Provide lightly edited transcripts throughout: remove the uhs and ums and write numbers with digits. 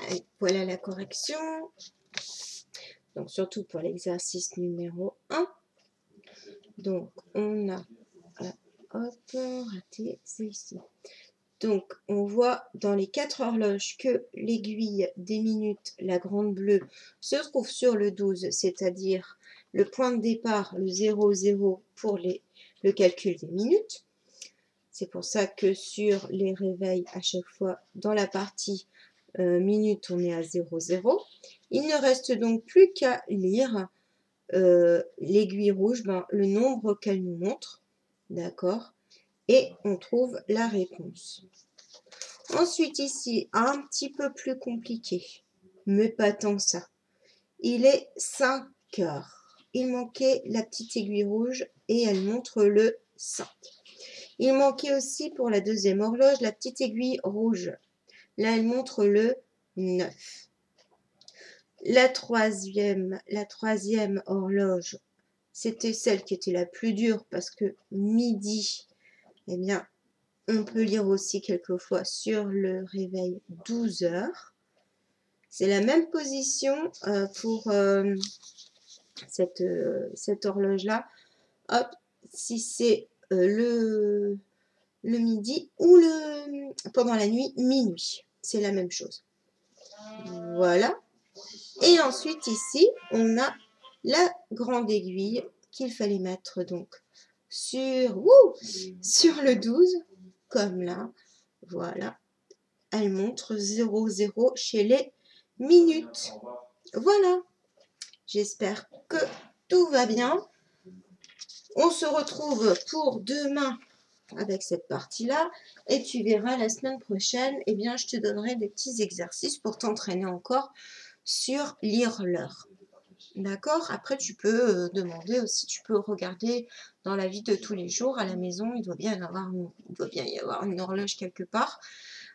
Allez, voilà la correction. Donc, surtout pour l'exercice numéro 1. Donc, on a... hop, raté, c'est ici. Donc, on voit dans les 4 horloges que l'aiguille des minutes, la grande bleue, se trouve sur le 12, c'est-à-dire le point de départ, le 00 pour le calcul des minutes. C'est pour ça que sur les réveils, à chaque fois, dans la partie minutes, on est à 00. Il ne reste donc plus qu'à lire l'aiguille rouge, le nombre qu'elle nous montre, d'accord? Et on trouve la réponse. Ensuite, ici, un petit peu plus compliqué, mais pas tant que ça. Il est 5 heures. Il manquait la petite aiguille rouge et elle montre le 5. Il manquait aussi pour la deuxième horloge la petite aiguille rouge. Là, elle montre le 9. La troisième horloge, c'était celle qui était la plus dure parce que midi, eh bien, on peut lire aussi quelquefois sur le réveil 12 heures. C'est la même position pour cette horloge-là. Hop, si c'est le midi ou pendant la nuit, minuit. C'est la même chose. Voilà. Et ensuite, ici, on a la grande aiguille qu'il fallait mettre donc sur le 12, comme là. Voilà. Elle montre 00 chez les minutes. Voilà. J'espère que tout va bien. On se retrouve pour demain avec cette partie-là. Et tu verras la semaine prochaine, eh bien, je te donnerai des petits exercices pour t'entraîner encore sur lire l'heure. D'accord? Après, tu peux demander aussi, tu peux regarder dans la vie de tous les jours à la maison. Il doit bien y avoir une horloge quelque part.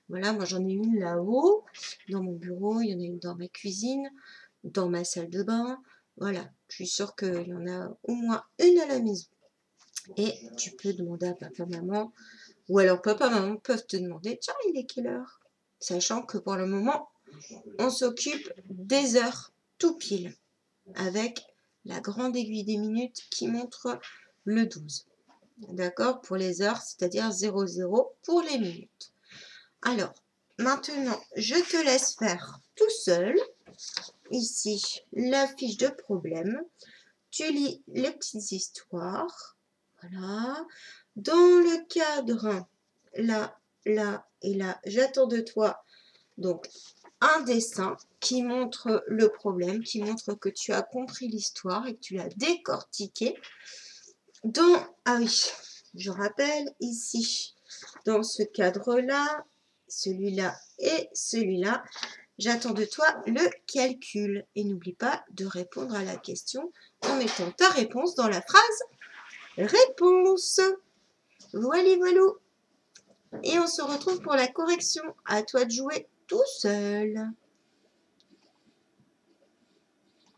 Voilà, moi j'en ai une là-haut, dans mon bureau, il y en a une dans ma cuisine, dans ma salle de bain. Voilà, je suis sûre qu'il y en a au moins une à la maison. Et tu peux demander à papa, maman, ou alors papa, maman peuvent te demander, tiens, il est quelle heure? Sachant que pour le moment, on s'occupe des heures tout pile, avec la grande aiguille des minutes qui montre le 12. D'accord? Pour les heures, c'est-à-dire 00 pour les minutes. Alors, maintenant, je te laisse faire tout seul, ici, la fiche de problème. Tu lis les petites histoires. Voilà. Dans le cadre, là, là et là, j'attends de toi donc un dessin qui montre le problème, qui montre que tu as compris l'histoire et que tu l'as décortiqué. Ah oui, je rappelle ici, dans ce cadre-là, celui-là et celui-là, j'attends de toi le calcul. Et n'oublie pas de répondre à la question en mettant ta réponse dans la phrase réponse. Voilà, voilà. Et on se retrouve pour la correction. À toi de jouer tout seul.